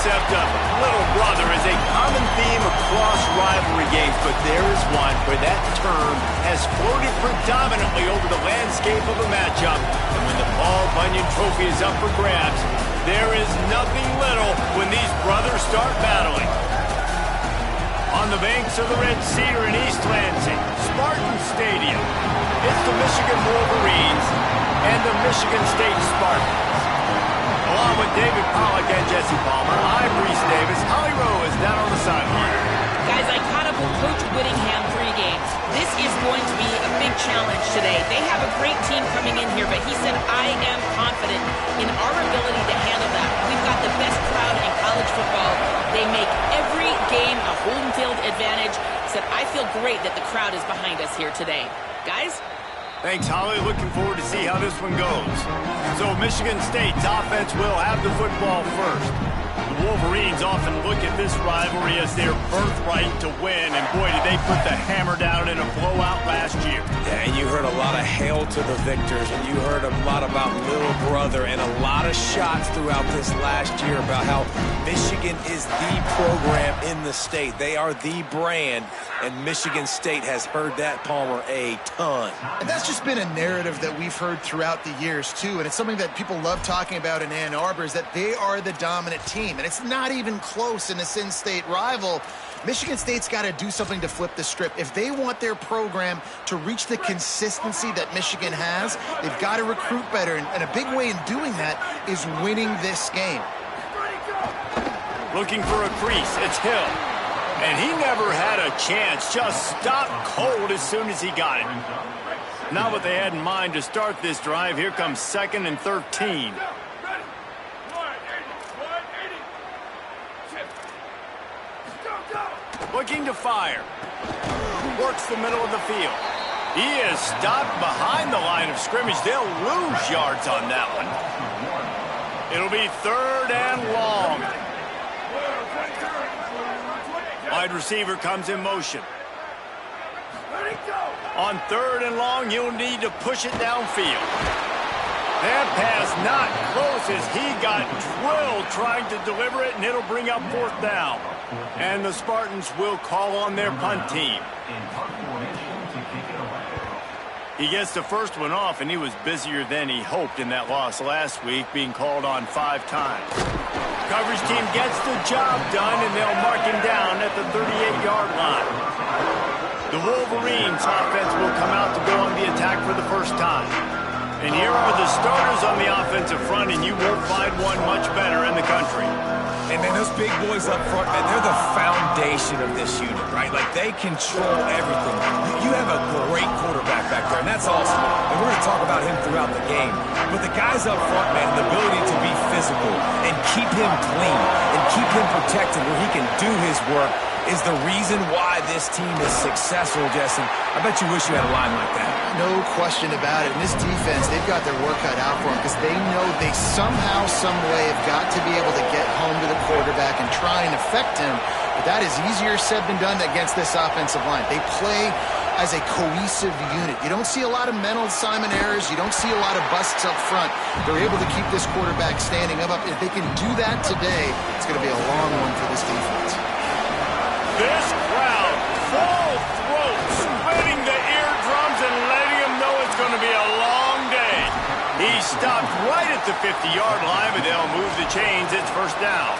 concept of little brother is a common theme across rivalry games, but there is one where that term has floated predominantly over the landscape of a matchup. And when the Paul Bunyan Trophy is up for grabs, there is nothing little when these brothers start battling. On the banks of the Red Cedar in East Lansing, Spartan Stadium, it's the Michigan Wolverines and the Michigan State Spartans. Along with David Pollack and Jesse Palmer, I'm Reese Davis. Holly Rowe is down on the sideline. Guys, I caught up with Coach Whittingham pregame. This is going to be a big challenge today. They have a great team coming in here, but he said, I am confident in our ability to handle that. We've got the best crowd in college football. They make every game a home field advantage. He said, I feel great that the crowd is behind us here today. Guys? Thanks, Holly. Looking forward to see how this one goes. So Michigan State's offense will have the football first. The Wolverines often look at this rivalry as their birthright to win, and boy, did they put the hammer down in a blowout last year. Yeah, and you heard a lot of hail to the victors, and you heard a lot about little brother, and a lot of shots throughout this last year about how Michigan is the program in the state. They are the brand, and Michigan State has heard that, Palmer, a ton. And that's just been a narrative that we've heard throughout the years, too, and it's something that people love talking about in Ann Arbor, is that they are the dominant team. And it's not even close in this in-state rival. Michigan State's got to do something to flip the script. If they want their program to reach the consistency that Michigan has, they've got to recruit better. And a big way in doing that is winning this game. Looking for a crease, it's Hill. And he never had a chance, just stopped cold as soon as he got it. Not what they had in mind to start this drive. Here comes 2nd and 13. Looking to fire. Works the middle of the field. He is stopped behind the line of scrimmage. They'll lose yards on that one. It'll be 3rd and long. Wide receiver comes in motion. On 3rd and long, you'll need to push it downfield. That pass not close as he got drilled trying to deliver it, and it'll bring up 4th down. And the Spartans will call on their punt team. He gets the first one off, and he was busier than he hoped in that loss last week, being called on 5 times. Coverage team gets the job done, and they'll mark him down at the 38-yard line. The Wolverines offense will come out to go on the attack for the first time. And here are the starters on the offensive front, and you won't find one much better in the country. And, man, those big boys up front, man, they're the foundation of this unit, right? Like, they control everything. You have a great quarterback back there, and that's awesome. And we're going to talk about him throughout the game. But the guys up front, man, the ability to be physical and keep him clean and keep him protected where he can do his work is the reason why this team is successful, Jesse. I bet you wish you had a line like that. No question about it. And this defense, they've got their work cut out for them because they know they somehow, some way have got to be able to get home to the quarterback and try and affect him. But that is easier said than done against this offensive line. They play as a cohesive unit. You don't see a lot of mental assignment errors. You don't see a lot of busts up front. They're able to keep this quarterback standing up. If they can do that today, it's going to be a long one for this defense. This crowd, full throat, splitting the eardrums and letting them know it's going to be a long day. He stopped right at the 50-yard line, but they'll move the chains. It's 1st down.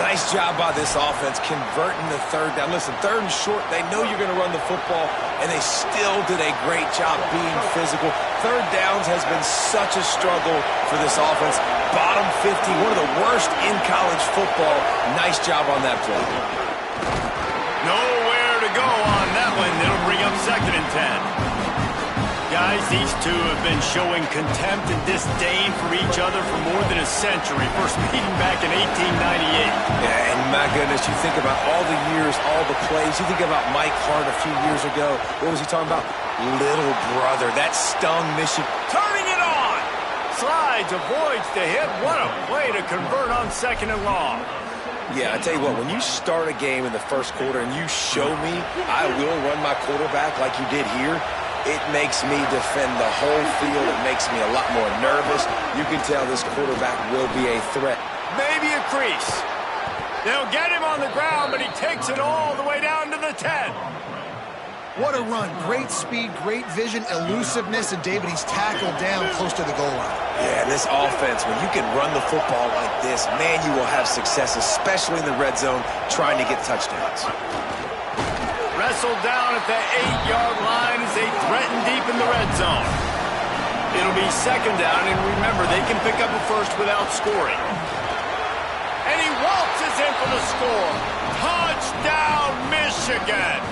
Nice job by this offense converting the 3rd down. Listen, 3rd and short, they know you're going to run the football, and they still did a great job being physical. 3rd downs has been such a struggle for this offense. Bottom 50, one of the worst in college football. Nice job on that play. Nowhere to go on that one. It'll bring up 2nd and 10. Guys, these two have been showing contempt and disdain for each other for more than a century. First meeting back in 1898. Yeah, and my goodness, you think about all the years, all the plays. You think about Mike Hart a few years ago. What was he talking about? Little brother. That stung Michigan. Turning it on. Slides, avoids the hit. What a play to convert on 2nd and long. Yeah, I tell you what, when you start a game in the 1st quarter and you show me I will run my quarterback like you did here, it makes me defend the whole field. It makes me a lot more nervous. You can tell this quarterback will be a threat. Maybe a crease. They'll get him on the ground, but he takes it all the way down to the 10. What a run. Great speed, great vision, elusiveness, and David, he's tackled down close to the goal line. Yeah, this offense, when you can run the football like this, man, you will have success, especially in the red zone, trying to get touchdowns. Wrestled down at the 8-yard line as they threaten deep in the red zone. It'll be second down, and remember, they can pick up a first without scoring. And he waltzes in for the score. Touchdown, Michigan!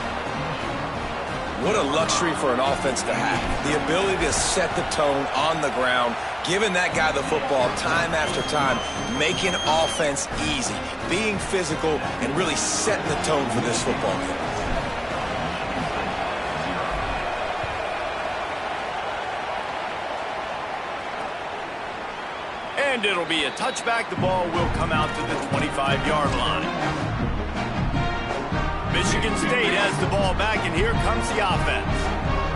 What a luxury for an offense to have. The ability to set the tone on the ground, giving that guy the football time after time, making offense easy, being physical, and really setting the tone for this football game. And it'll be a touchback. The ball will come out to the 25-yard line. Michigan State has the ball back, and here comes the offense.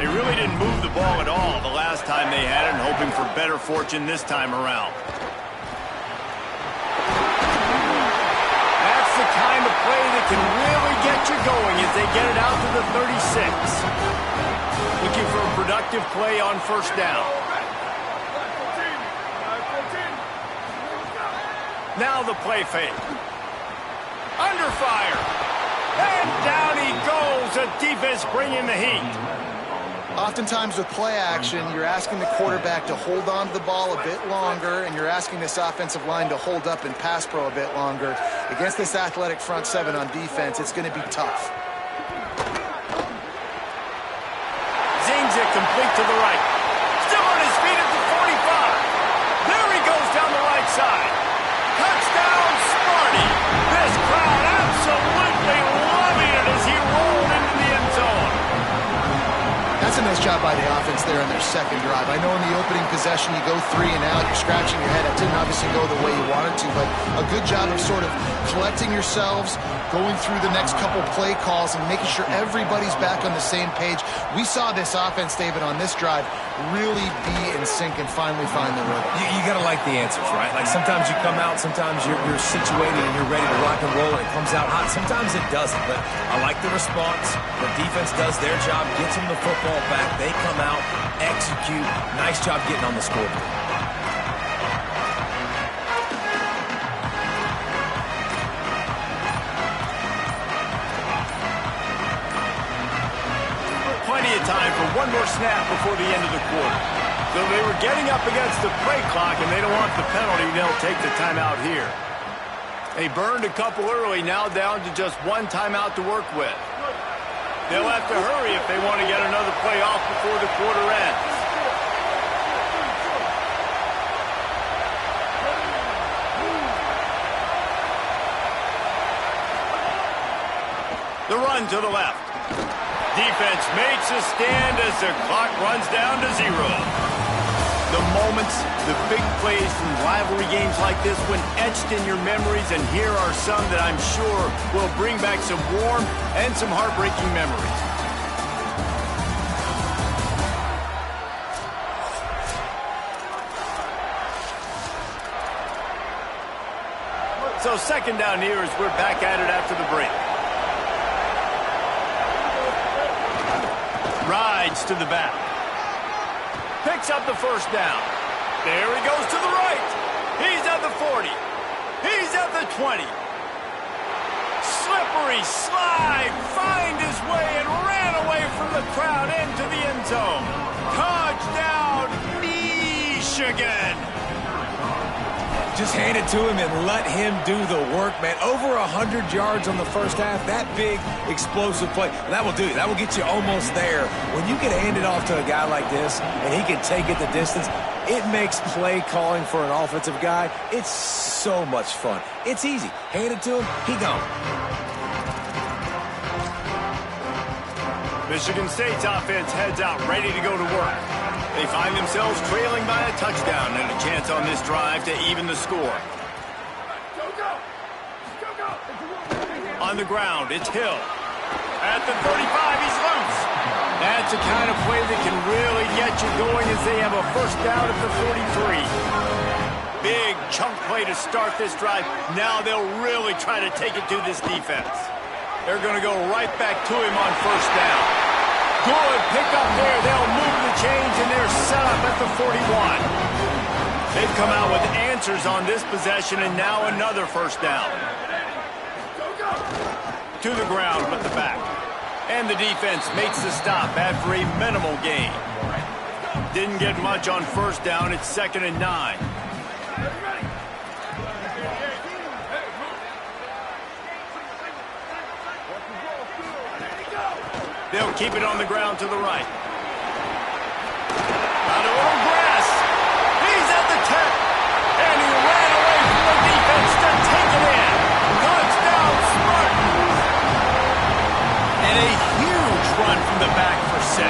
They really didn't move the ball at all the last time they had it, and hoping for better fortune this time around. That's the kind of play that can really get you going as they get it out to the 36. Looking for a productive play on first down. Now the play fake. Under fire. And down he goes. The defense bringing the heat. Oftentimes with play action, you're asking the quarterback to hold on to the ball a bit longer, and you're asking this offensive line to hold up in pass pro a bit longer. Against this athletic front seven on defense, it's going to be tough. Zings it complete to the right. Still on his feet at the 45. There he goes down the right side. Touchdown, Sparty. This crowd absolutely loving it as he rolled into the end zone. That's a nice job by the offense there in their second drive. I know in the opening possession you go 3 and out, you're scratching your head. It didn't obviously go the way you wanted to, but a good job of sort of collecting yourselves, going through the next couple play calls and making sure everybody's back on the same page. We saw this offense, David, on this drive really be in sync and finally find the rhythm. You got to like the answers, right? Like sometimes you come out, sometimes you're situated and you're ready to rock and roll and it comes out hot. Sometimes it doesn't, but I like the response. The defense does their job, gets them the football back. They come out, execute. Nice job getting on the scoreboard. Plenty of time for one more snap before the end of the quarter. So they were getting up against the play clock, and they don't want the penalty. They'll take the timeout here. They burned a couple early, now down to just one timeout to work with. They'll have to hurry if they want to get another play off before the quarter ends. The run to the left. Defense makes a stand as the clock runs down to 0. The moments, the big plays from rivalry games like this one etched in your memories, and here are some that I'm sure will bring back some warm and some heartbreaking memories. So second down here as we're back at it after the break. Rides to the back. Picks up the first down. There he goes to the right. He's at the 40. He's at the 20. Slippery slide. Find his way and ran away from the crowd into the end zone. Touchdown, Michigan. Just hand it to him and let him do the work, man. Over 100 yards on the first half. That big, explosive play. That will do it. That will get you almost there. When you can hand it off to a guy like this and he can take it the distance, it makes play calling for an offensive guy, it's so much fun. It's easy. Hand it to him, he gone. Michigan State's offense heads out, ready to go to work. They find themselves trailing by a touchdown and a chance on this drive to even the score. On the ground, it's Hill. At the 35, he's loose. That's the kind of play that can really get you going as they have a first down at the 43. big chunk play to start this drive. Now they'll really try to take it to this defense. They're going to go right back to him on first down. Good pick up there. They'll move the chains, and they're set up at the 41. They've come out with answers on this possession, and now another first down. To the ground with the back. And the defense makes the stop after a minimal gain. Didn't get much on first down. It's 2nd and 9. They'll keep it on the ground to the right. Out of little grass. He's at the 10. And he ran away from the defense to take it in. Touchdown, Spartans. And a huge run from the back for 6.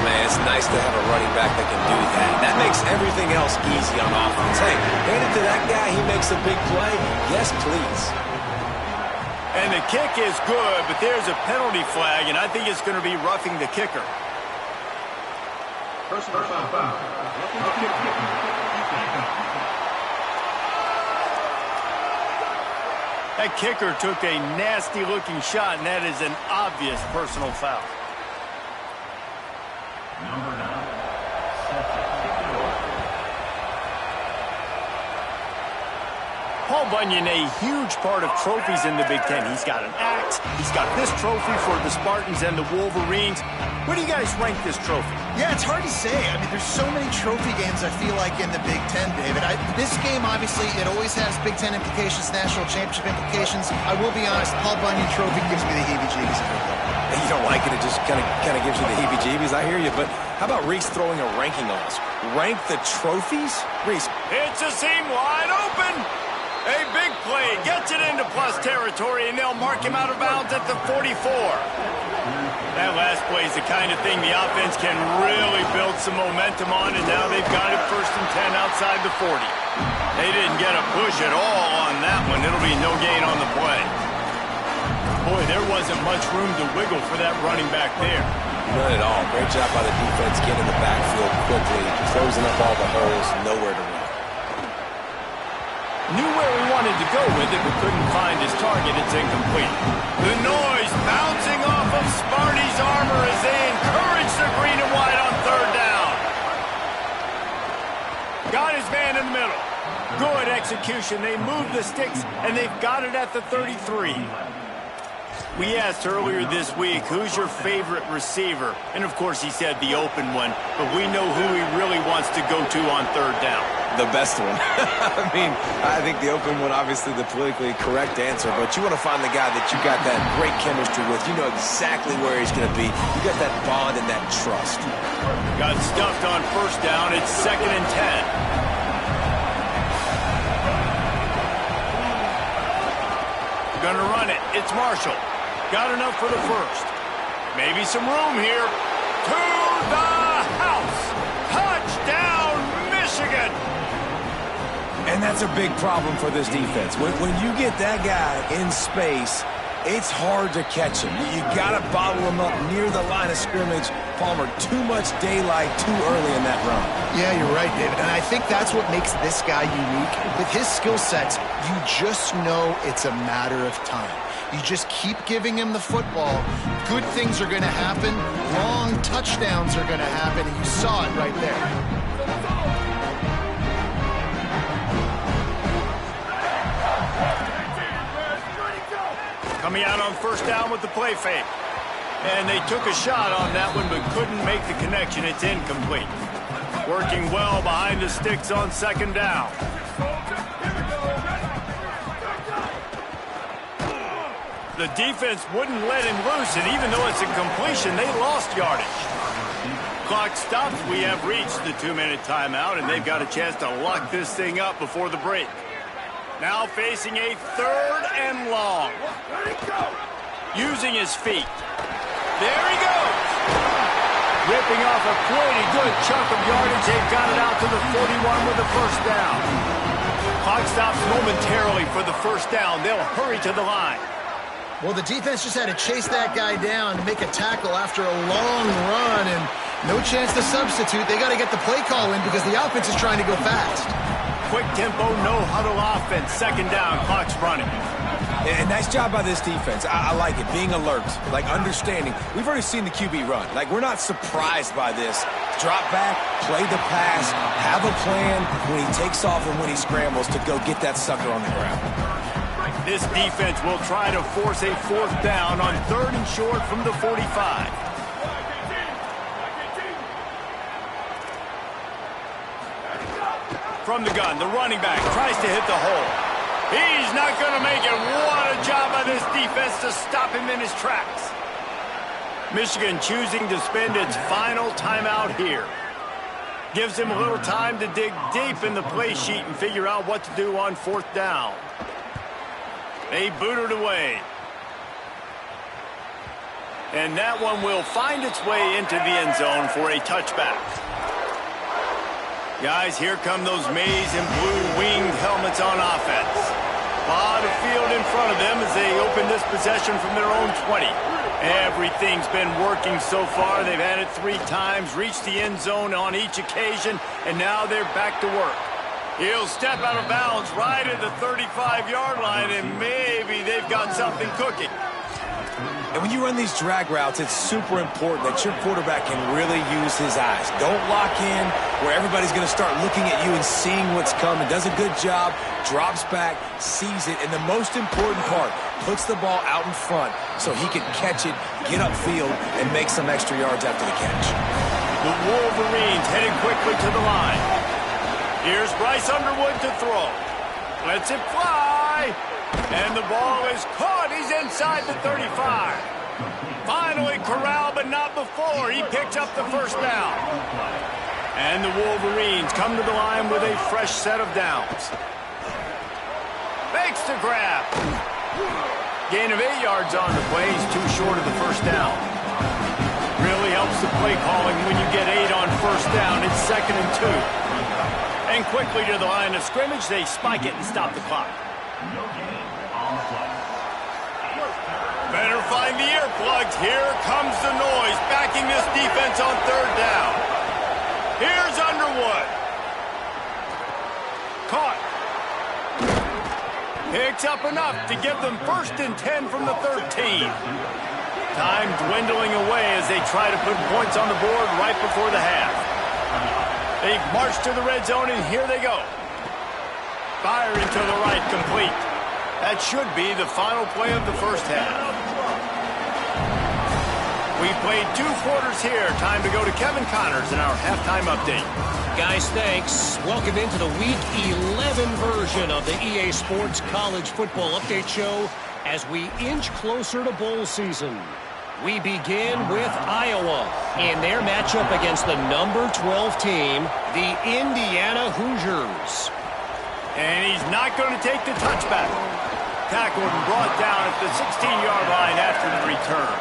Man, it's nice to have a running back that can do that. That makes everything else easy on offense. Hey, hand it to that guy, he makes a big play. Yes, please. And the kick is good, but there's a penalty flag, and I think it's going to be roughing the kicker. Personal foul. That kicker took a nasty-looking shot, and that is an obvious personal foul. Number 9. Paul Bunyan, a huge part of trophies in the Big Ten. He's got an axe. He's got this trophy for the Spartans and the Wolverines. Where do you guys rank this trophy? Yeah, it's hard to say. I mean, there's so many trophy games, I feel like, in the Big Ten, David. This game, obviously, it always has Big Ten implications, national championship implications. I will be honest, Paul Bunyan trophy gives me the heebie-jeebies. You don't like it, it just kind of gives you the heebie-jeebies. I hear you, but how about Reese throwing a ranking on us? Rank the trophies? Reese. It's a seam wide open. A big play gets it into plus territory, and they'll mark him out of bounds at the 44. That last play is the kind of thing the offense can really build some momentum on, and now they've got it 1st and 10 outside the 40. They didn't get a push at all on that one. It'll be no gain on the play. Boy, there wasn't much room to wiggle for that running back there. None at all. Great job by the defense getting in the backfield quickly, closing up all the holes, nowhere to run. Knew where he wanted to go with it, but couldn't find his target. It's incomplete. The noise bouncing off of Sparty's armor as they encourage the green and white on 3rd down. Got his man in the middle. Good execution. They moved the sticks, and they've got it at the 33. We asked earlier this week, who's your favorite receiver? And, of course, he said the open one, but we know who he really wants to go to on 3rd down. The best one. I mean, I think the open one, obviously the politically correct answer, but you want to find the guy that you got that great chemistry with. You know exactly where he's going to be. You got that bond and that trust. Got stuffed on 1st down. It's 2nd and 10. Gonna run it. It's Marshall. Got enough for the 1st. Maybe some room here. To the house. Touchdown, Michigan. And that's a big problem for this defense. When you get that guy in space, it's hard to catch him. You got to bottle him up near the line of scrimmage. Palmer, too much daylight too early in that run. Yeah, you're right, David. And I think that's what makes this guy unique. With his skill sets, you just know it's a matter of time. You just keep giving him the football. Good things are going to happen. Long touchdowns are going to happen. And you saw it right there. Coming out on 1st down with the play fake. And they took a shot on that one, but couldn't make the connection. It's incomplete. Working well behind the sticks on 2nd down. The defense wouldn't let him loose, and even though it's a completion, they lost yardage. Clock stops. We have reached the 2-minute timeout, and they've got a chance to lock this thing up before the break. Now facing a 3rd and long. Using his feet. There he goes. Ripping off a pretty good chunk of yardage. They've got it out to the 41 with the 1st down. Clock stops momentarily for the 1st down. They'll hurry to the line. Well, the defense just had to chase that guy down and make a tackle after a long run, and no chance to substitute. They got to get the play call in because the offense is trying to go fast. quick tempo, no huddle offense. Second down, clock's running. And nice job by this defense. I like it, being alert, like understanding. We've already seen the QB run. Like, we're not surprised by this. Drop back, play the pass, have a plan when he takes off and when he scrambles to go get that sucker on the ground. This defense will try to force a fourth down on 3rd and short from the 45. From the gun, the running back tries to hit the hole. He's not going to make it. What a job by this defense to stop him in his tracks. Michigan choosing to spend its final timeout here. Gives him a little time to dig deep in the play sheet and figure out what to do on 4th down. They boot it away. And that one will find its way into the end zone for a touchback. Guys, here come those maize and blue winged helmets on offense. A lot of field in front of them as they open this possession from their own 20. Everything's been working so far. They've had it 3 times, reached the end zone on each occasion, and now they're back to work. He'll step out of bounds right at the 35-yard line, and maybe they've got something cooking. And when you run these drag routes, it's super important that your quarterback can really use his eyes. Don't lock in where everybody's going to start looking at you and seeing what's coming. Does a good job, drops back, sees it, and the most important part, puts the ball out in front so he can catch it, get upfield, and make some extra yards after the catch. The Wolverines heading quickly to the line. Here's Bryce Underwood to throw. Lets it fly. And the ball is caught. He's inside the 35. Finally corralled, but not before. He picks up the first down. And the Wolverines come to the line with a fresh set of downs. Fakes the grab. Gain of 8 yards on the play. He's too short of the first down. Really helps the play calling when you get 8 on first down. It's 2nd and 2. And quickly to the line of scrimmage, they spike it and stop the clock. Better find the earplugs. Here comes the noise, backing this defense on 3rd down. Here's Underwood. Caught. Picks up enough to give them 1st and 10 from the 13. Time dwindling away as they try to put points on the board right before the half. They've marched to the red zone, and here they go. Fire into the right, complete. That should be the final play of the first half. We played 2 quarters here. Time to go to Kevin Connors in our halftime update. Guys, thanks. Welcome into the Week 11 version of the EA Sports College Football Update Show as we inch closer to bowl season. We begin with Iowa in their matchup against the number 12 team, the Indiana Hoosiers. And he's not going to take the touchback. Tackled and brought down at the 16-yard line after the return.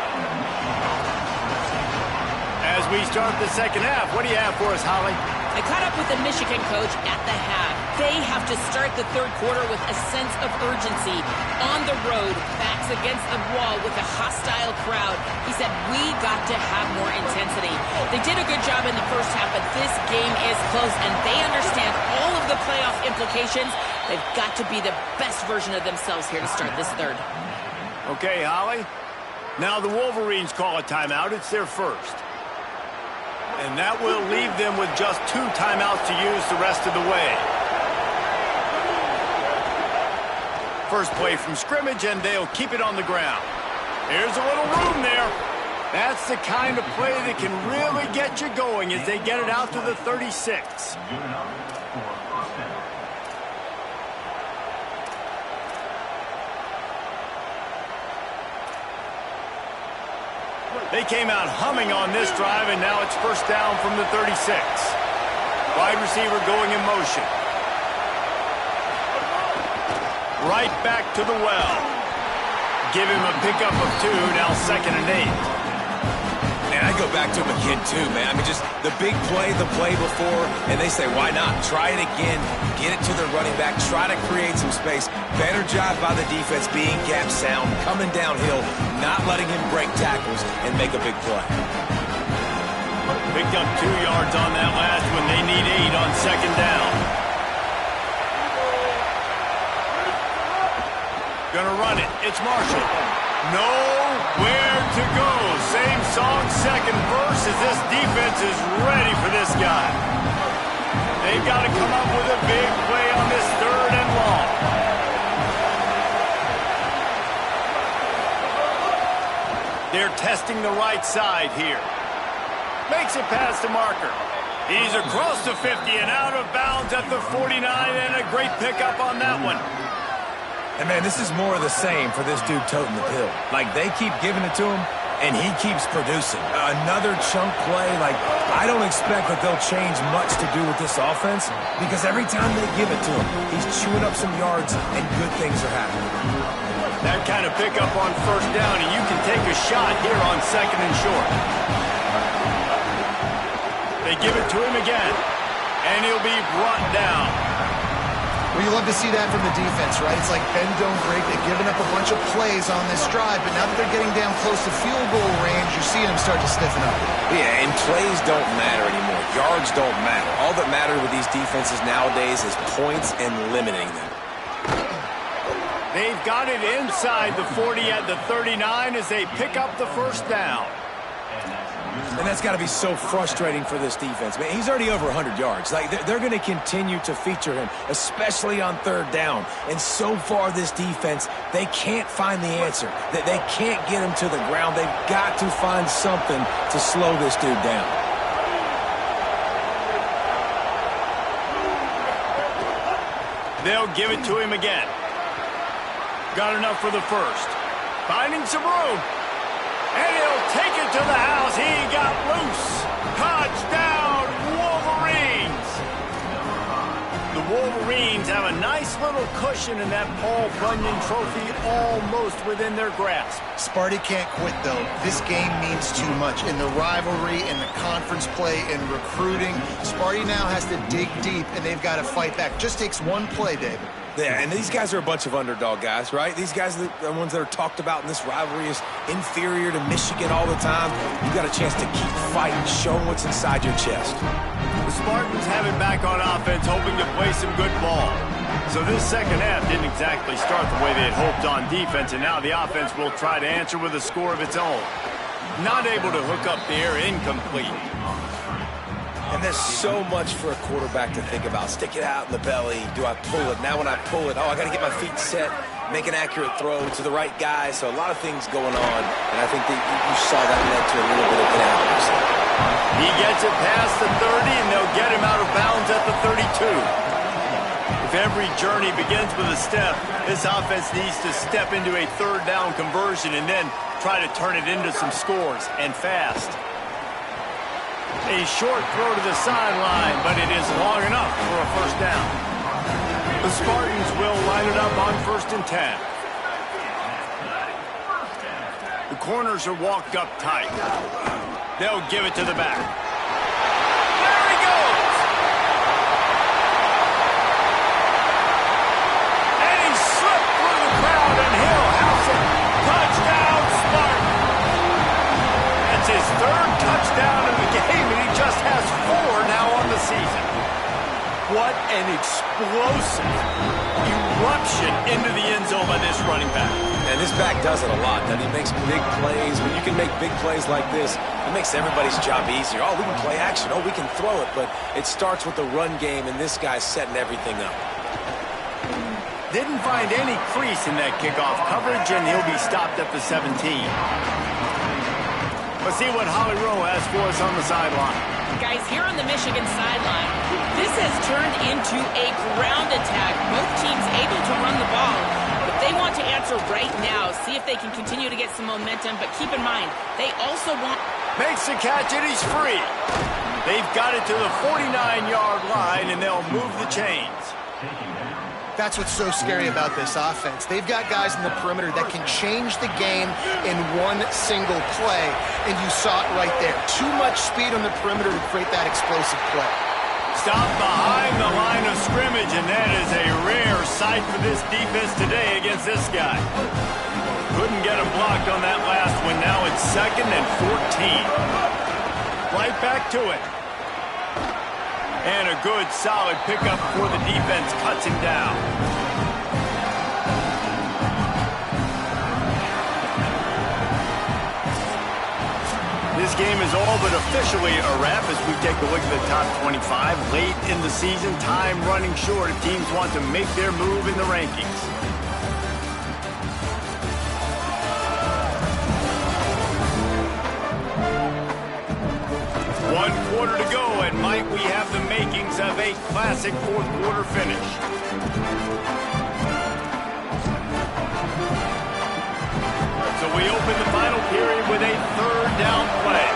As we start the second half, what do you have for us, Holly? I caught up with the Michigan coach at the half. They have to start the 3rd quarter with a sense of urgency. On the road, backs against the wall with a hostile crowd. He said, we got to have more intensity. They did a good job in the first half, but this game is close, and they understand all of the playoff implications. They've got to be the best version of themselves here to start this 3rd. Okay, Holly. Now the Wolverines call a timeout. It's their first. And that will leave them with just 2 timeouts to use the rest of the way. First play from scrimmage, and they'll keep it on the ground. Here's a little room there. That's the kind of play that can really get you going as they get it out to the 36. They came out humming on this drive, and now it's first down from the 36. Wide receiver going in motion. Right back to the well. Give him a pickup of 2, now 2nd and 8. And I go back to him again, too, man. I mean, just the big play, the play before, and they say, why not? Try it again, get it to their running back, try to create some space. Better job by the defense being gap sound, coming downhill, not letting him break tackles and make a big play. Picked up 2 yards on that last one. They need 8 on 2nd down. Gonna run it. It's Marshall. Nowhere to go. Same song, second verse, as this defense is ready for this guy. They've got to come up with a big play on this 3rd and long. They're testing the right side here. Makes it past the marker. He's across the 50 and out of bounds at the 49, and a great pickup on that one. And, man, this is more of the same for this dude toting the pill. Like, they keep giving it to him, and he keeps producing. Another chunk play. Like, I don't expect that they'll change much to do with this offense because every time they give it to him, he's chewing up some yards, and good things are happening. That kind of pickup on 1st down, and you can take a shot here on 2nd and short. They give it to him again, and he'll be brought down. Well, you love to see that from the defense, right? It's like bend, don't break. They've given up a bunch of plays on this drive, but now that they're getting down close to field goal range, you're seeing them start to stiffen up. Yeah, and plays don't matter anymore. Yards don't matter. All that matters with these defenses nowadays is points and limiting them. They've got it inside the 40 at the 39 as they pick up the 1st down. And that's got to be so frustrating for this defense. Man, he's already over 100 yards. Like, they're going to continue to feature him, especially on 3rd down. And so far, this defense, they can't find the answer. They can't get him to the ground. They've got to find something to slow this dude down. They'll give it to him again. Got enough for the 1st. Finding some room. And he'll take it to the house. He got loose. Touchdown, Wolverines. The Wolverines have a nice little cushion in that Paul Bunyan trophy almost within their grasp. Sparty can't quit, though. This game means too much. In the rivalry, in the conference play, in recruiting, Sparty now has to dig deep, and they've got to fight back. Just takes one play, David. Yeah, and these guys are a bunch of underdog guys, right? These guys are the ones that are talked about in this rivalry as inferior to Michigan all the time. You've got a chance to keep fighting, show what's inside your chest. The Spartans have it back on offense, hoping to play some good ball. So this 2nd half didn't exactly start the way they had hoped on defense, and now the offense will try to answer with a score of its own. Not able to hook up there, incomplete. And there's so much for a quarterback to think about. Stick it out in the belly. Do I pull it? Now when I pull it, I got to get my feet set, make an accurate throw to the right guy. So a lot of things going on, and I think that you saw that led to a little bit of inaccuracy. He gets it past the 30, and they'll get him out of bounds at the 32. If every journey begins with a step, this offense needs to step into a 3rd down conversion and then try to turn it into some scores, and fast. A short throw to the sideline, but it is long enough for a 1st down. The Spartans will line it up on 1st and 10. The corners are walked up tight. They'll give it to the back. There he goes! And he slipped through the crowd, and he'll house it. Touchdown, Spartan! That's his 3rd touchdown of the game, and he just has 4 now on the season. What an explosive eruption into the end zone by this running back. And this back does it a lot, doesn't he? Makes big plays. When you can make big plays like this, it makes everybody's job easier. Oh, we can play action. Oh, we can throw it. But it starts with the run game, and this guy's setting everything up. Didn't find any crease in that kickoff coverage, and he'll be stopped at the 17. Let's see what Holly Rowe has for us on the sideline. Guys, here on the Michigan sideline, this has turned into a ground attack. Both teams able to run the ball, but they want to answer right now, see if they can continue to get some momentum. But keep in mind, they also want... Makes the catch, and he's free. They've got it to the 49-yard line, and they'll move the chains. That's what's so scary about this offense. They've got guys in the perimeter that can change the game in one single play, and you saw it right there. Too much speed on the perimeter to create that explosive play. Stop behind the line of scrimmage, and that is a rare sight for this defense today against this guy. Couldn't get him blocked on that last one. Now it's 2nd and 14. Right back to it. And a good, solid pickup before the defense cuts him down. This game is all but officially a wrap as we take a look at the top 25. Late in the season, time running short if teams want to make their move in the rankings. One quarter to go, and might we have the makings of a classic fourth quarter finish. So we open the final period with a third down play.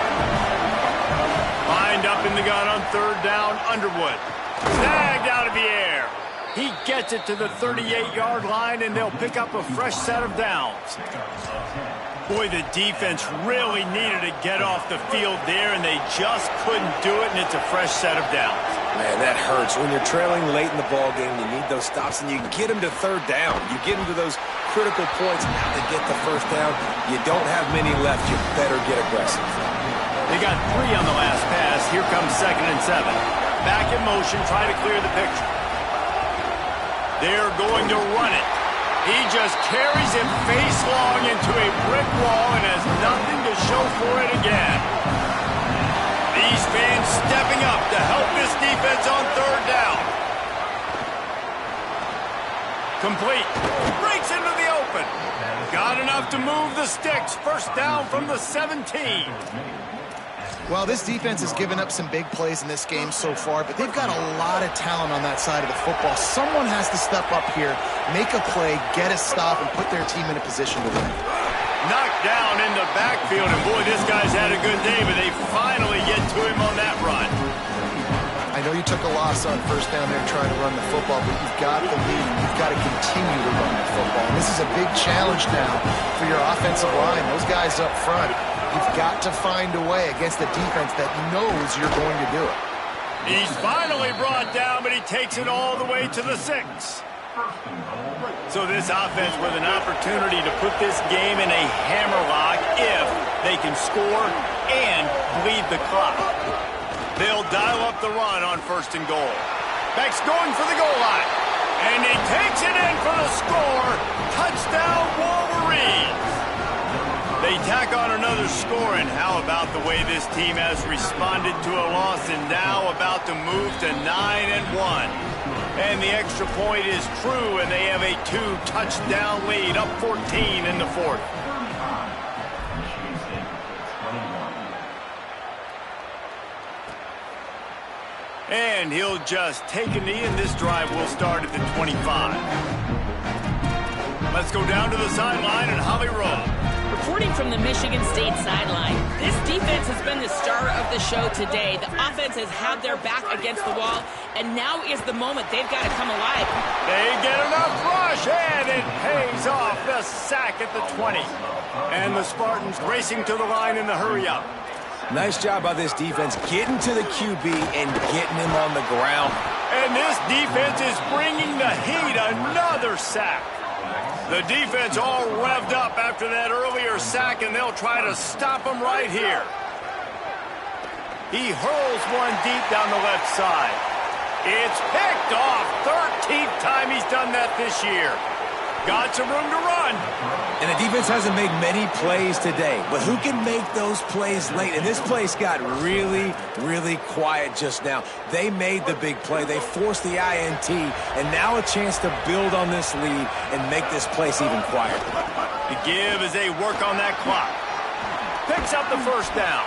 Lined up in the gun on third down, Underwood. Snagged out of the air. He gets it to the 38-yard line, and they'll pick up a fresh set of downs. Boy, the defense really needed to get off the field there, and they just couldn't do it, and it's a fresh set of downs. Man, that hurts. When you're trailing late in the ball game, you need those stops, and you get them to third down. You get them to those critical points to get the first down. You don't have many left. You better get aggressive. They got 3 on the last pass. Here comes 2nd and 7. Back in motion, try to clear the picture. They're going to run it. He just carries it face long into a brick wall and has nothing to show for it again. These fans stepping up to help this defense on third down. Complete. Breaks into the open. Got enough to move the sticks. First down from the 17. Well, this defense has given up some big plays in this game so far, but they've got a lot of talent on that side of the football. Someone has to step up here, make a play, get a stop, and put their team in a position to win. Knocked down in the backfield, and boy, this guy's had a good day, but they finally get to him on that run. I know you took a loss on first down there trying to run the football, but you've got the lead. You've got to continue to run the football. And this is a big challenge now for your offensive line. Those guys up front, you've got to find a way against the defense that knows you're going to do it. He's finally brought down, but he takes it all the way to the 6. So this offense with an opportunity to put this game in a hammerlock if they can score and bleed the clock. They'll dial up the run on 1st and goal. Beck's going for the goal line. And he takes it in for the score. Touchdown, Wolverines. They tack on another score, and how about the way this team has responded to a loss and now about to move to 9-1. And the extra point is true, and they have a 2-touchdown lead, up 14 in the 4th. And he'll just take a knee, and this drive will start at the 25. Let's go down to the sideline and Holly Rowe. Reporting from the Michigan State sideline, this defense has been the star of the show today. The offense has had their back against the wall, and now is the moment they've got to come alive. They get enough rush, and it pays off. The sack at the 20. And the Spartans racing to the line in the hurry-up. Nice job by this defense getting to the QB and getting him on the ground. And this defense is bringing the heat. Another sack. The defense all revved up after that earlier sack, and they'll try to stop him right here. He hurls one deep down the left side. It's picked off. 13th time he's done that this year. Got some room to run. And the defense hasn't made many plays today, but who can make those plays late? And this place got really, really quiet just now. They made the big play. They forced the INT, and now a chance to build on this lead and make this place even quieter. The give as they work on that clock. Picks up the first down.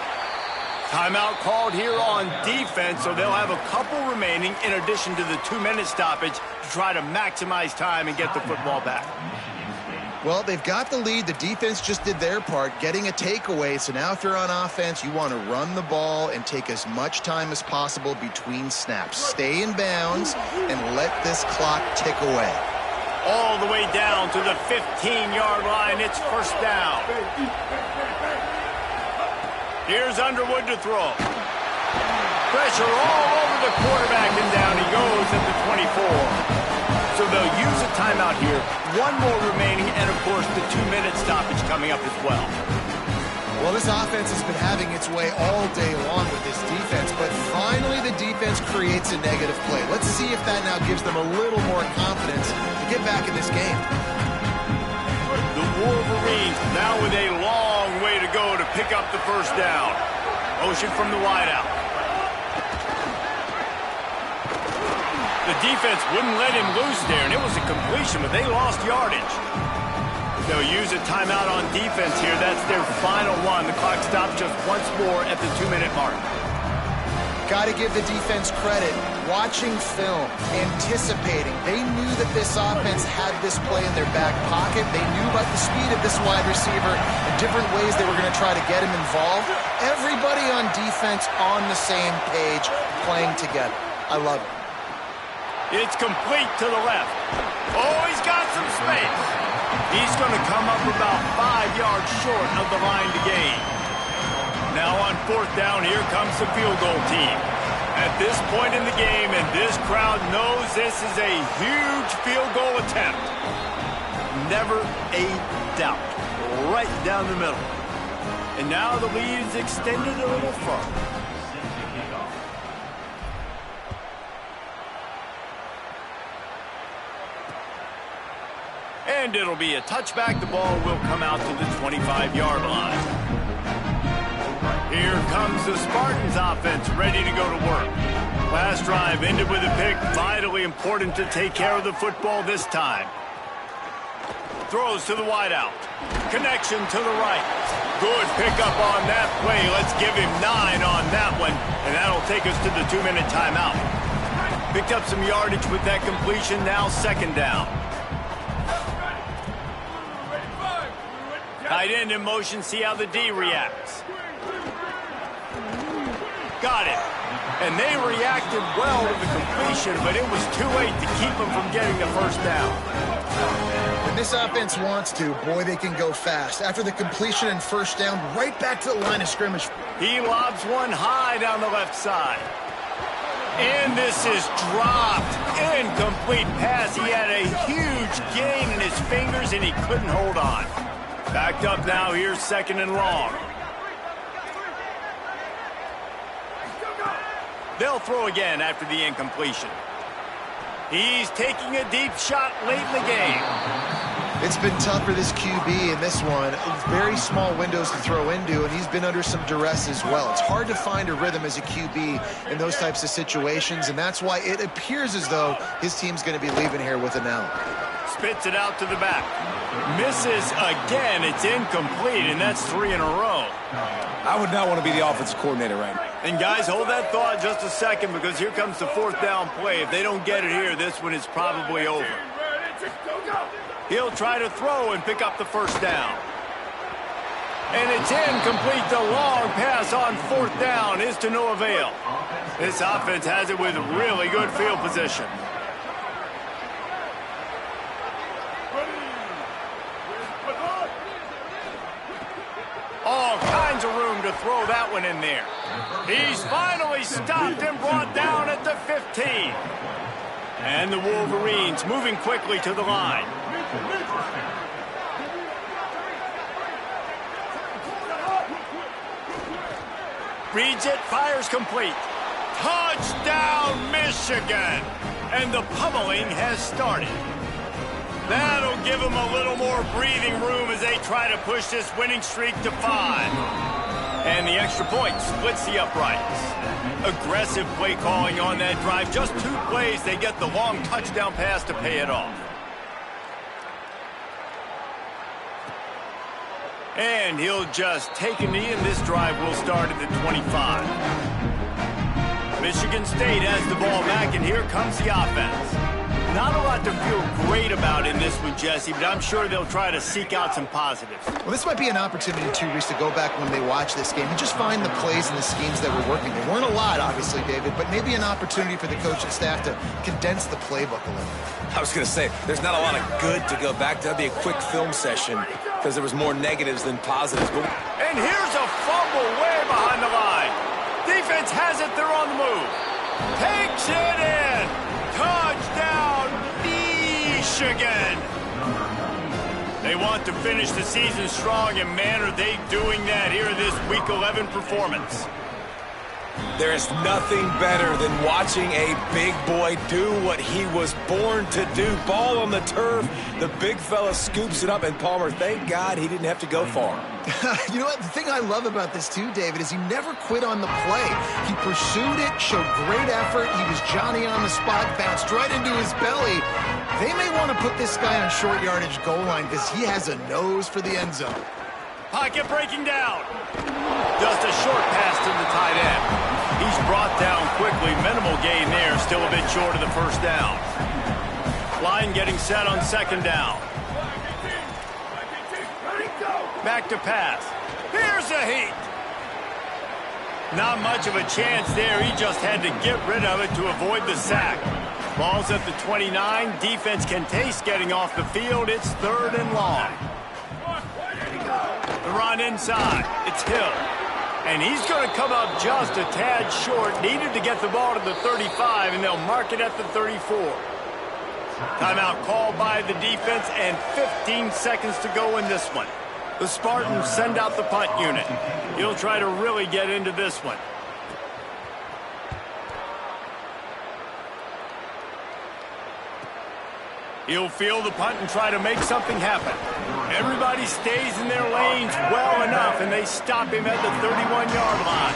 Timeout called here on defense, so they'll have a couple remaining in addition to the 2-minute stoppage to try to maximize time and get the football back. Well, they've got the lead. The defense just did their part, getting a takeaway. So now if you're on offense, you want to run the ball and take as much time as possible between snaps. Stay in bounds and let this clock tick away. All the way down to the 15-yard line. It's first down. Here's Underwood to throw. Pressure all over the quarterback, and down he goes at the 24. So they'll use a timeout here. One more remaining, and, of course, the 2-minute stoppage coming up as well. Well, this offense has been having its way all day long with this defense, but finally the defense creates a negative play. Let's see if that now gives them a little more confidence to get back in this game. The Wolverines now with a long way way to go to pick up the first down. Motion from the wideout. The defense wouldn't let him loose there, and it was a completion, but they lost yardage. They'll use a timeout on defense here. That's their final one. The clock stops just once more at the 2-minute mark. Got to give the defense credit. Watching film, anticipating. They knew that this offense had this play in their back pocket. They knew about the speed of this wide receiver and different ways they were going to try to get him involved. Everybody on defense on the same page, playing together. I love it. It's complete to the left. Oh, he's got some space. He's going to come up about 5 yards short of the line to gain. Now on 4th down, here comes the field goal team. At this point in the game, and this crowd knows this is a huge field goal attempt. Never a doubt. Right down the middle. And now the lead is extended a little further. And it'll be a touchback. The ball will come out to the 25-yard line. Here comes the Spartans offense ready to go to work. Last drive ended with a pick. Vitally important to take care of the football this time. Throws to the wideout. Connection to the right. Good pickup on that play. Let's give him 9 on that one. And that'll take us to the 2-minute timeout. Picked up some yardage with that completion. Now 2nd down. Tight end in motion. See how the D reacts. Got it. And they reacted well to the completion, but it was too late to keep them from getting the first down. When this offense wants to, boy, they can go fast. After the completion and first down, right back to the line of scrimmage. He lobs one high down the left side. And this is dropped. Incomplete pass. He had a huge gain in his fingers, and he couldn't hold on. Backed up now. Here's 2nd and long. They'll throw again after the incompletion. He's taking a deep shot late in the game. It's been tough for this QB in this one. Very small windows to throw into, and he's been under some duress as well. It's hard to find a rhythm as a QB in those types of situations, and that's why it appears as though his team's going to be leaving here with an L. Spits it out to the back. Misses again. It's incomplete, and that's 3 in a row. I would not want to be the offensive coordinator right now. And guys, hold that thought just a second, because here comes the 4th down play. If they don't get it here, this one is probably over. He'll try to throw and pick up the first down. And it's incomplete. The long pass on 4th down is to no avail. This offense has it with really good field position. All kinds of room to throw that one in there. He's finally stopped and brought down at the 15. And the Wolverines moving quickly to the line. Reads it, fires complete. Touchdown, Michigan! And the pummeling has started. That'll give them a little more breathing room as they try to push this winning streak to 5. And the extra point splits the uprights. Aggressive play calling on that drive. Just 2 plays, they get the long touchdown pass to pay it off. And he'll just take a knee, and this drive will start at the 25. Michigan State has the ball back, and here comes the offense. Not a lot to feel great about in this one, Jesse, but I'm sure they'll try to seek out some positives. Well, this might be an opportunity, too, Reese, to go back when they watch this game and just find the plays and the schemes that were working. There weren't a lot, obviously, David, but maybe an opportunity for the coaching staff to condense the playbook a little. I was going to say, there's not a lot of good to go back. That'd be a quick film session because there was more negatives than positives. And here's a fumble way behind the line. Defense has it. They're on the move. Takes it in. Touchdown, Michigan. They want to finish the season strong, and man, are they doing that here in this Week 11 performance. There's nothing better than watching a big boy do what he was born to do. Ball on the turf, the big fella scoops it up, and Palmer, thank God he didn't have to go far. You know what? The thing I love about this too, David, is he never quit on the play. He pursued it, showed great effort. He was Johnny on the spot, bounced right into his belly. They may want to put this guy on short yardage goal line because he has a nose for the end zone. Pocket breaking down. Just a short pass to the tight end. He's brought down quickly. Minimal gain there. Still a bit short of the first down. Line getting set on second down. Back to pass. Here's a heat. Not much of a chance there. He just had to get rid of it to avoid the sack. Ball's at the 29. Defense can taste getting off the field. It's 3rd and long. The run inside. It's Hill. And he's going to come up just a tad short. Needed to get the ball to the 35, and they'll mark it at the 34. Timeout called by the defense, and 15 seconds to go in this one. The Spartans send out the punt unit. He'll try to really get into this one. He'll field the punt and try to make something happen. Everybody stays in their lanes well enough, and they stop him at the 31-yard line.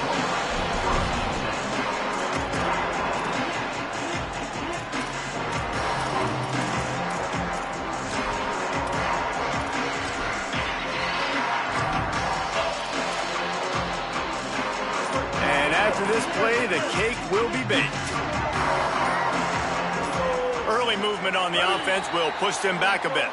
And after this play, the cake will be baked. Early movement on the offense will push them back a bit.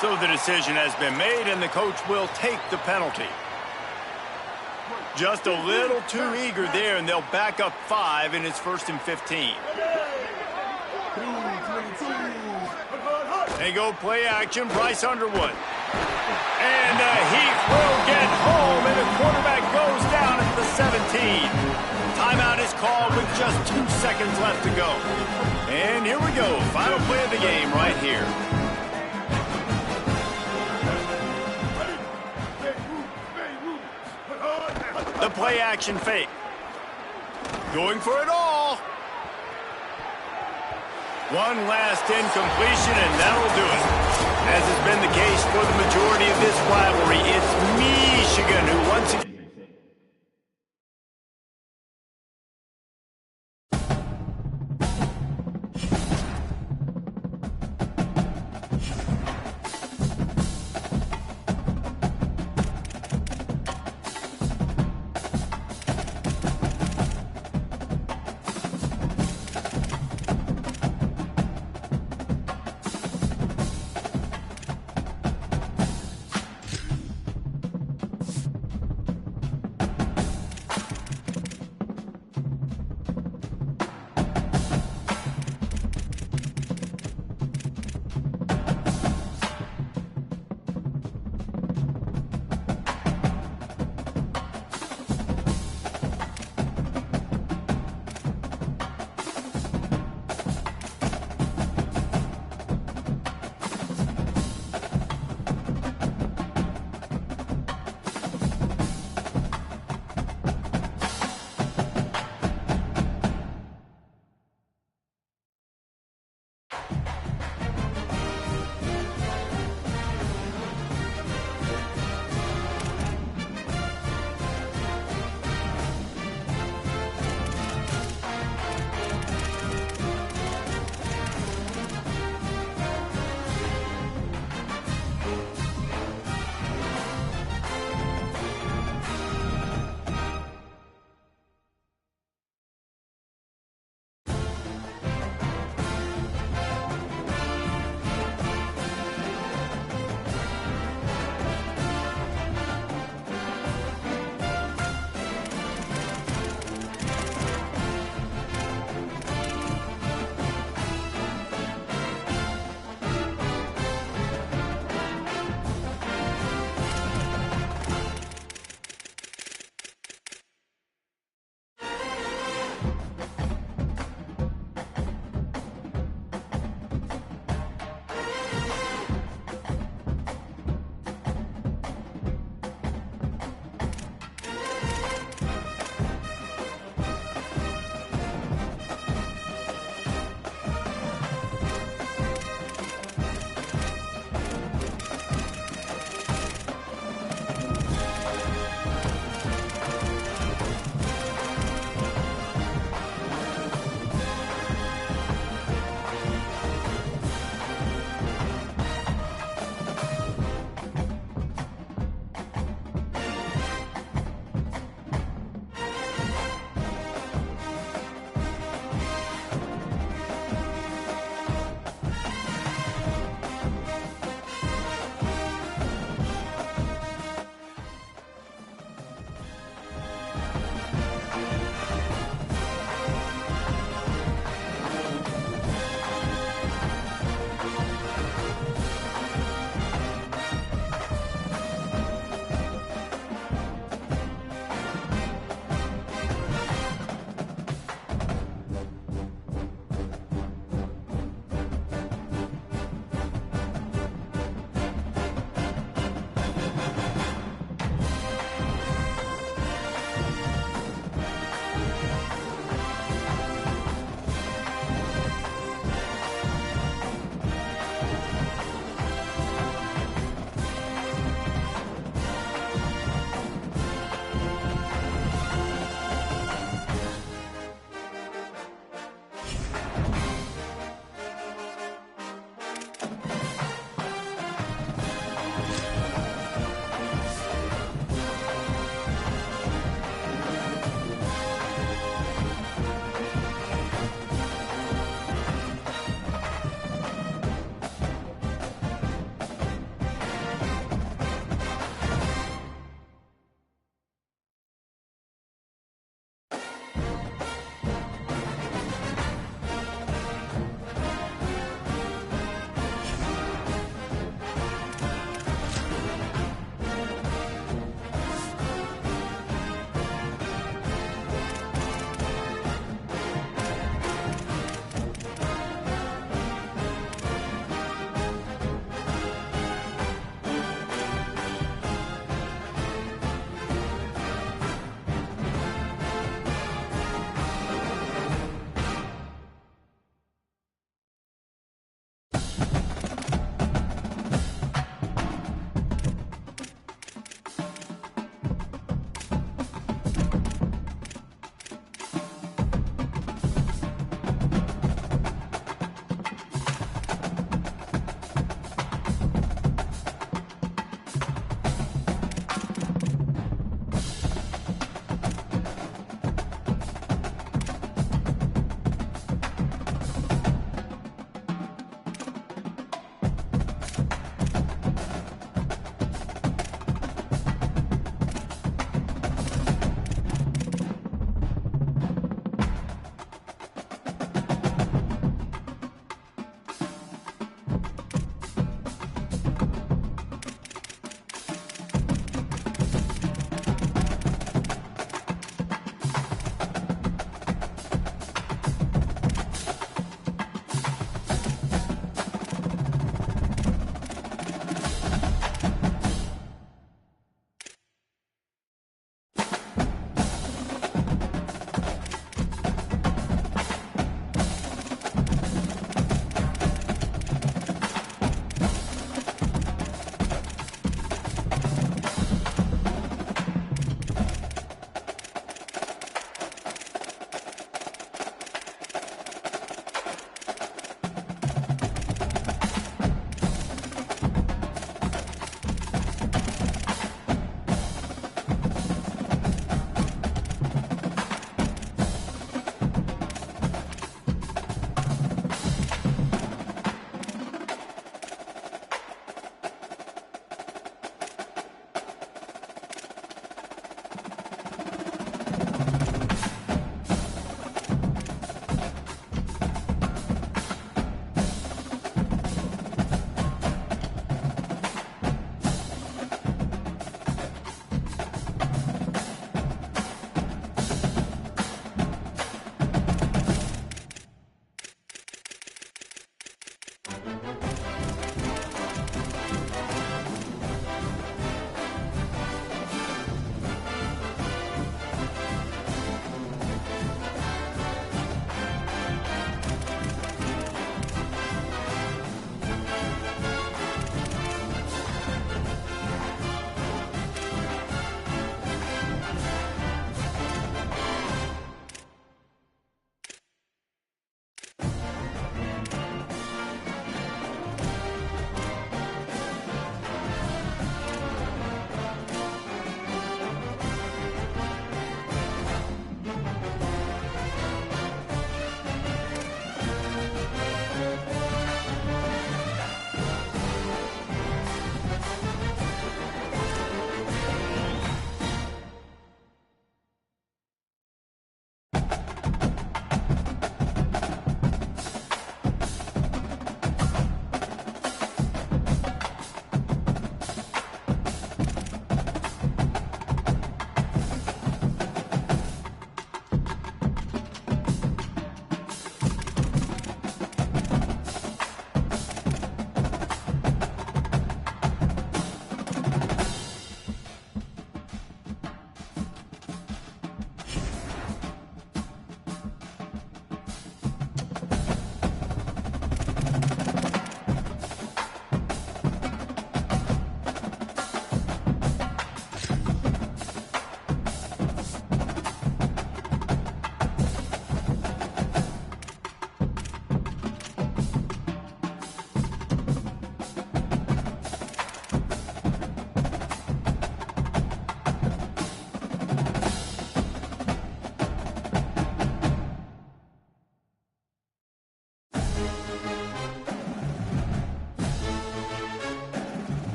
So the decision has been made, and the coach will take the penalty. Just a little too eager there, and they'll back up 5, and it's 1st and 15. They go play action, Bryce Underwood. And Heath will get home, and the quarterback goes down at the 17. Timeout is called with just 2 seconds left to go. And here we go, final play of the game right here. The play action fake. Going for it all. One last incompletion, and that'll do it. As has been the case for the majority of this rivalry, it's Michigan who once again...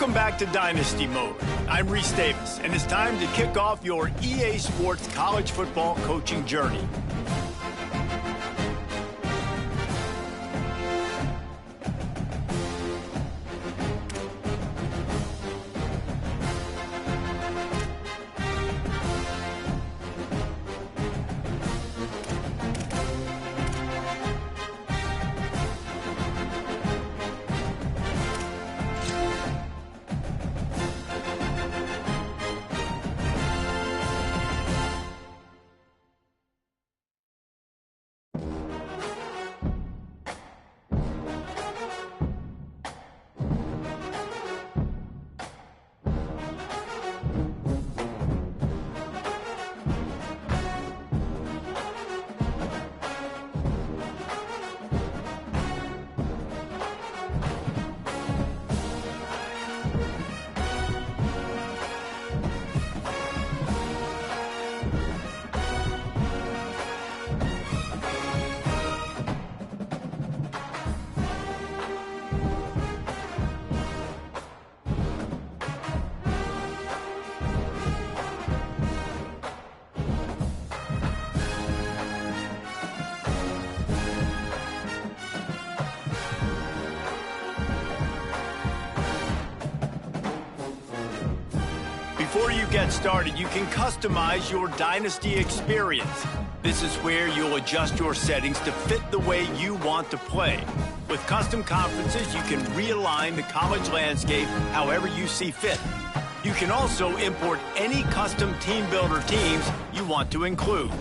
Welcome back to Dynasty Mode. I'm Reese Davis, and it's time to kick off your EA Sports college football coaching journey. Before you get started, you can customize your Dynasty experience. This is where you'll adjust your settings to fit the way you want to play. With custom conferences, you can realign the college landscape however you see fit. You can also import any custom team builder teams you want to include.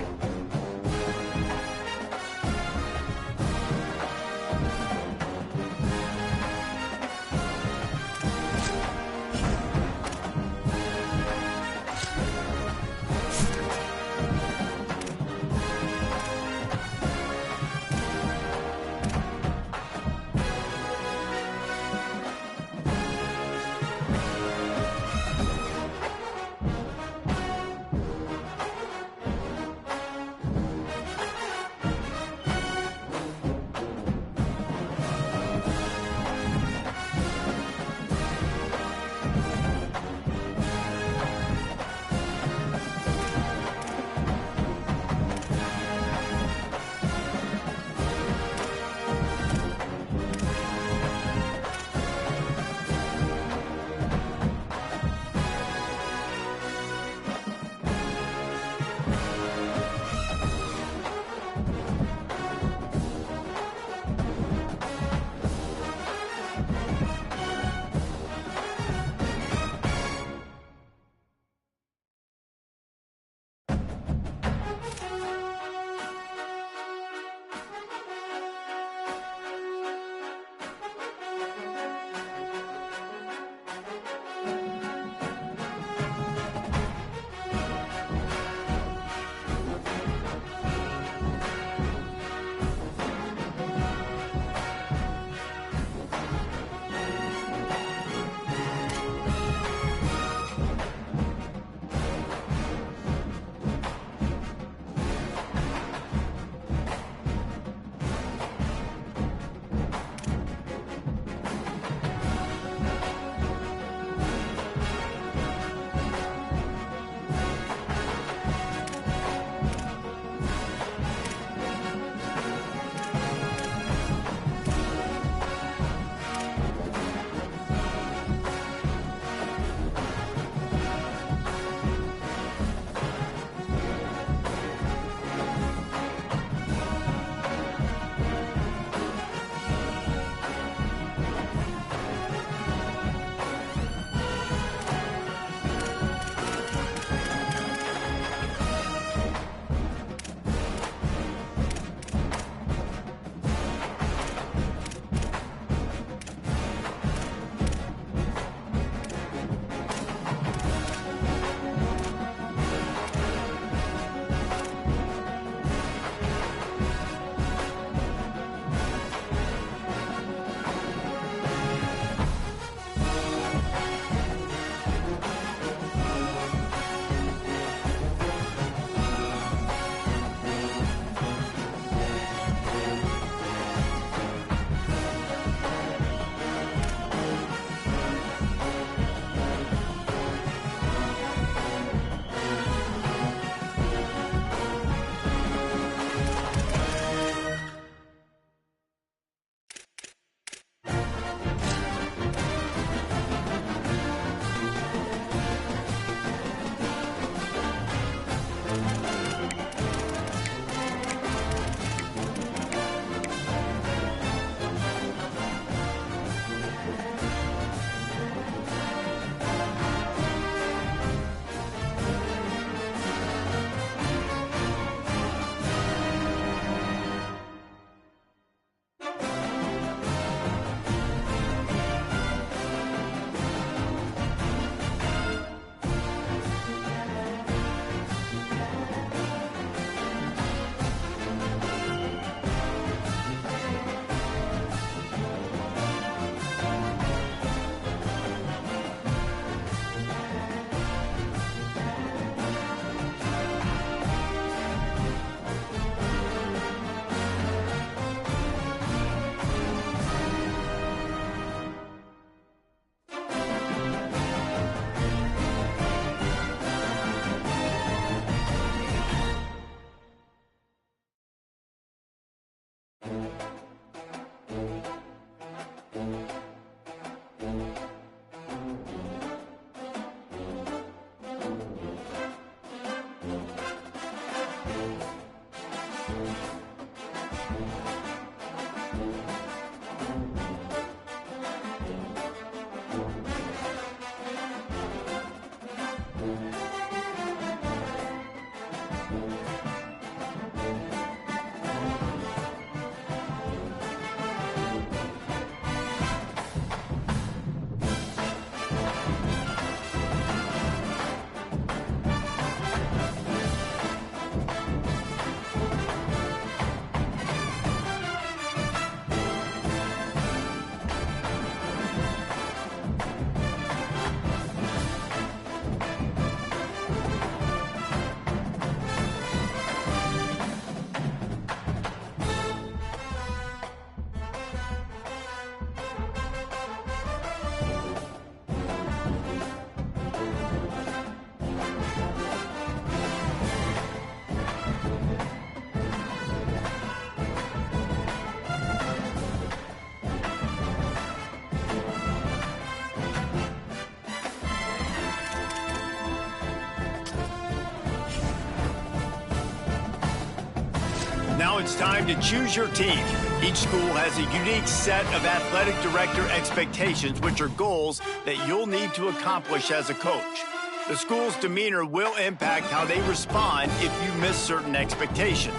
Now it's time to choose your team. Each school has a unique set of athletic director expectations, which are goals that you'll need to accomplish as a coach. The school's demeanor will impact how they respond if you miss certain expectations.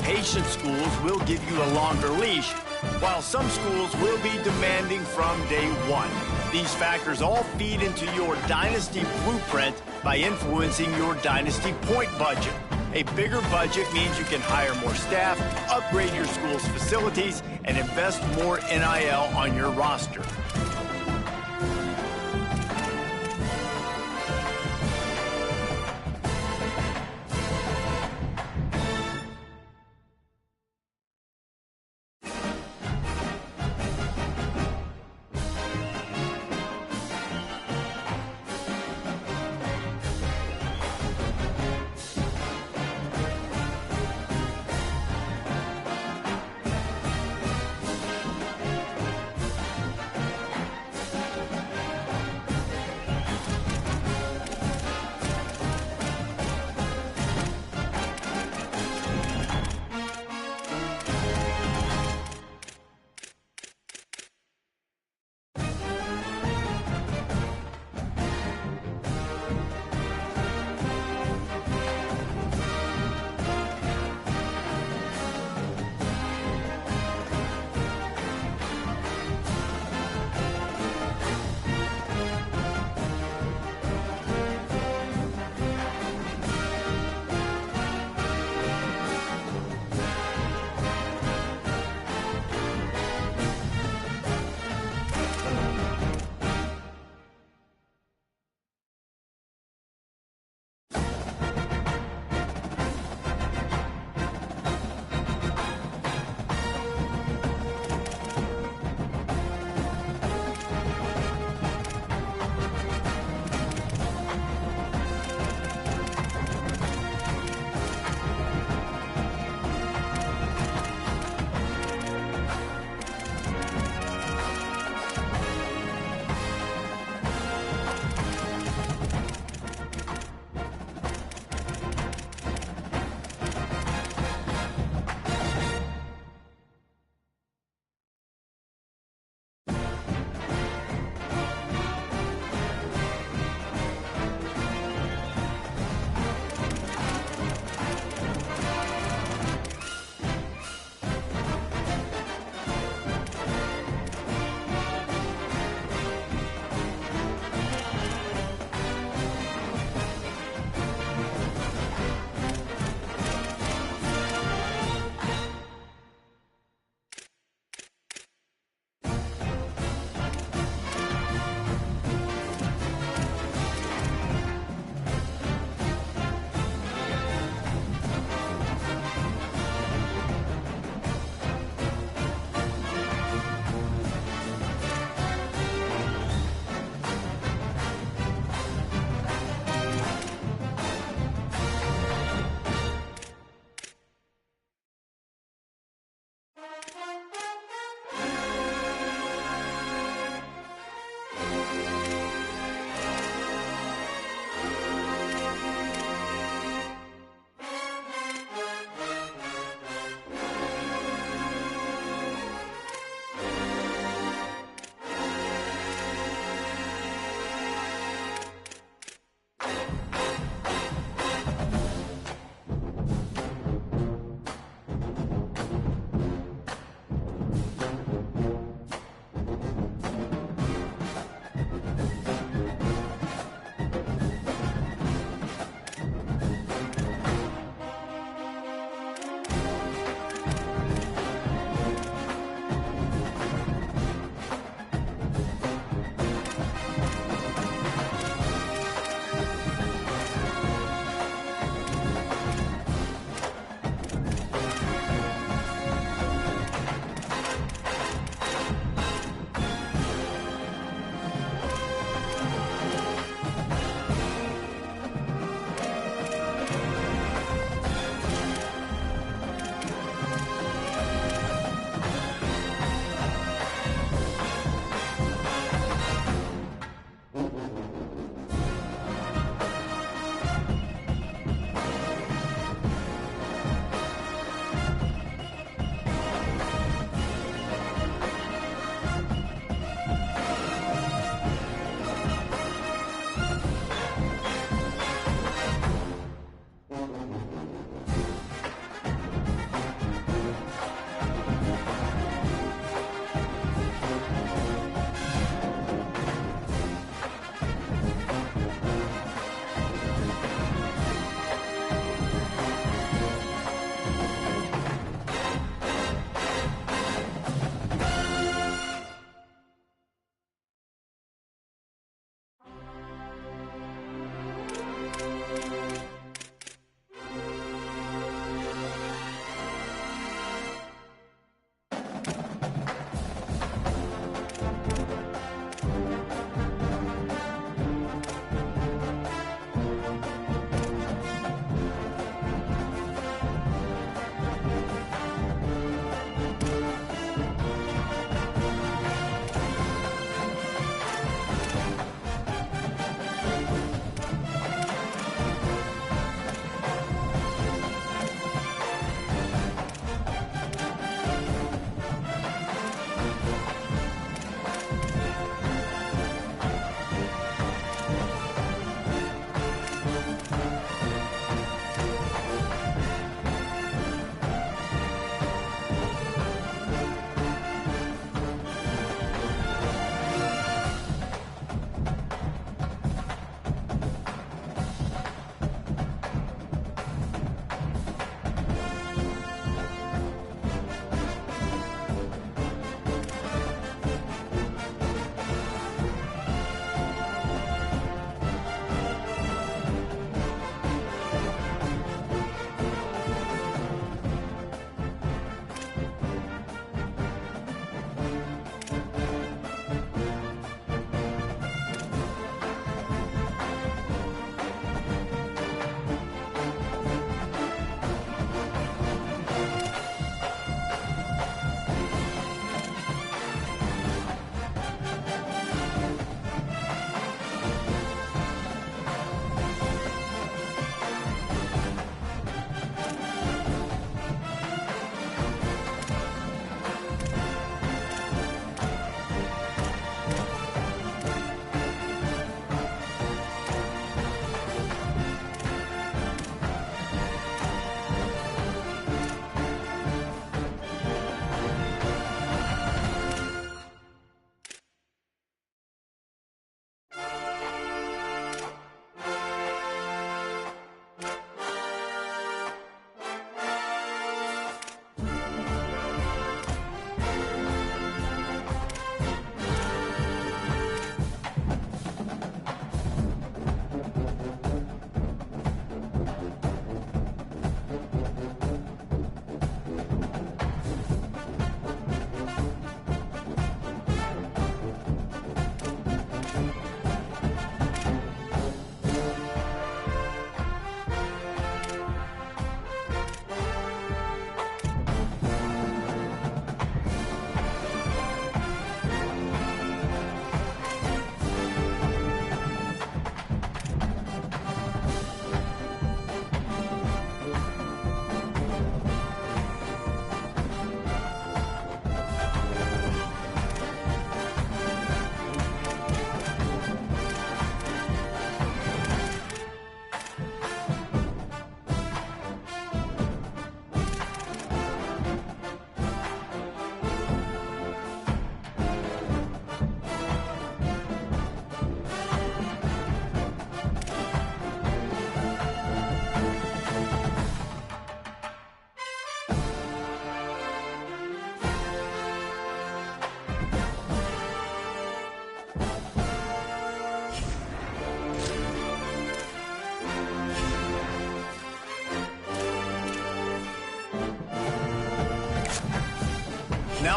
Patient schools will give you a longer leash, while some schools will be demanding from day one. These factors all feed into your dynasty blueprint by influencing your dynasty point budget. A bigger budget means you can hire more staff, upgrade your school's facilities, and invest more NIL on your roster.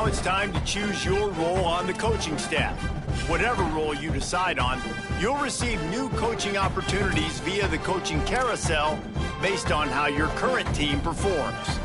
Now it's time to choose your role on the coaching staff. Whatever role you decide on, you'll receive new coaching opportunities via the coaching carousel based on how your current team performs.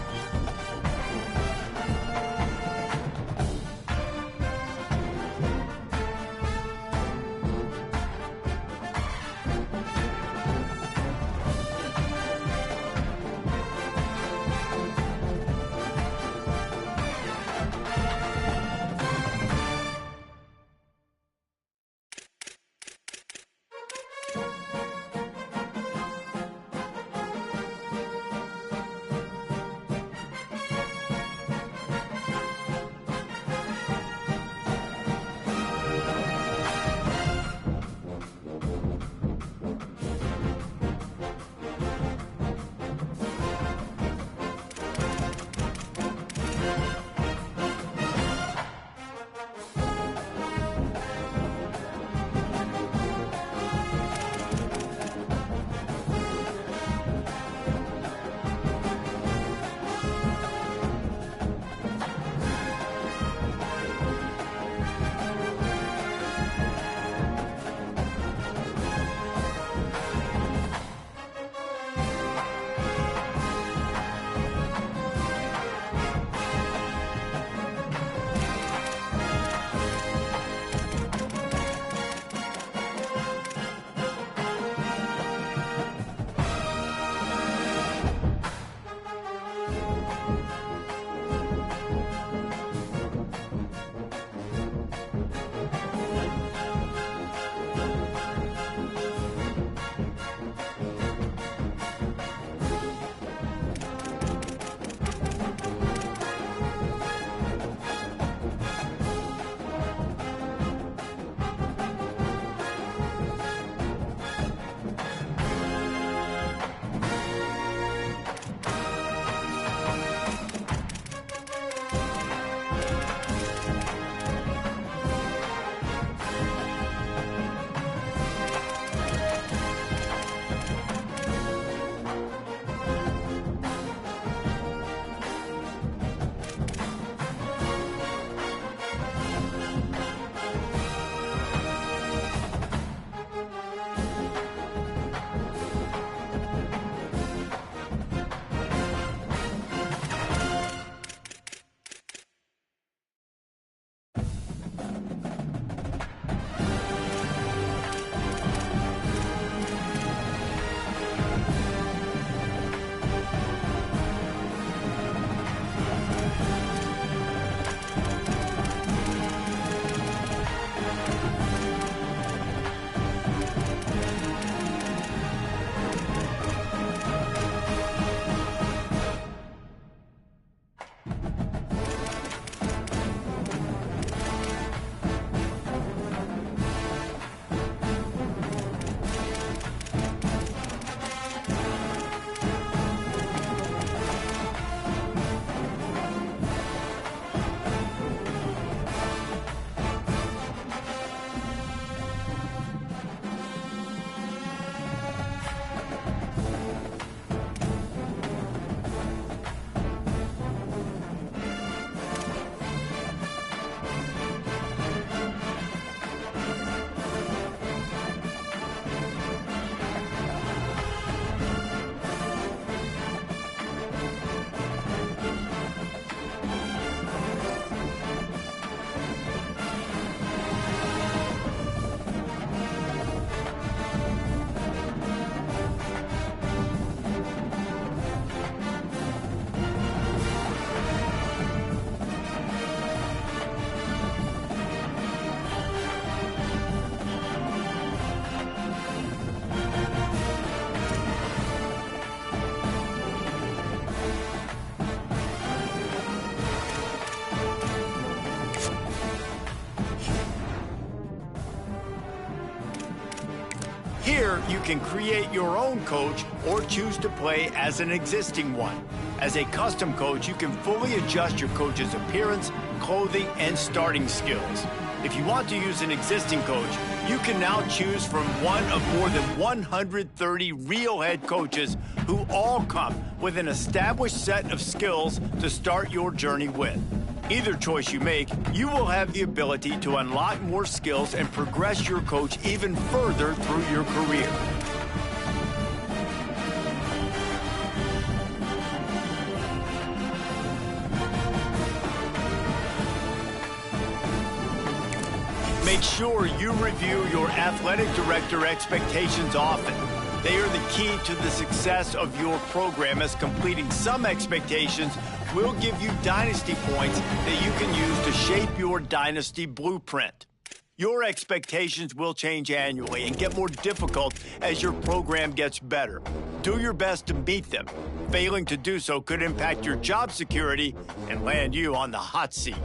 Here, you can create your own coach or choose to play as an existing one. As a custom coach, you can fully adjust your coach's appearance, clothing, and starting skills. If you want to use an existing coach, you can now choose from one of more than 130 real head coaches who all come with an established set of skills to start your journey with. Either choice you make, you will have the ability to unlock more skills and progress your coach even further through your career. Make sure you review your athletic director expectations often. They are the key to the success of your program, as completing some expectations will give you dynasty points that you can use to shape your dynasty blueprint. Your expectations will change annually and get more difficult as your program gets better. Do your best to meet them. Failing to do so could impact your job security and land you on the hot seat.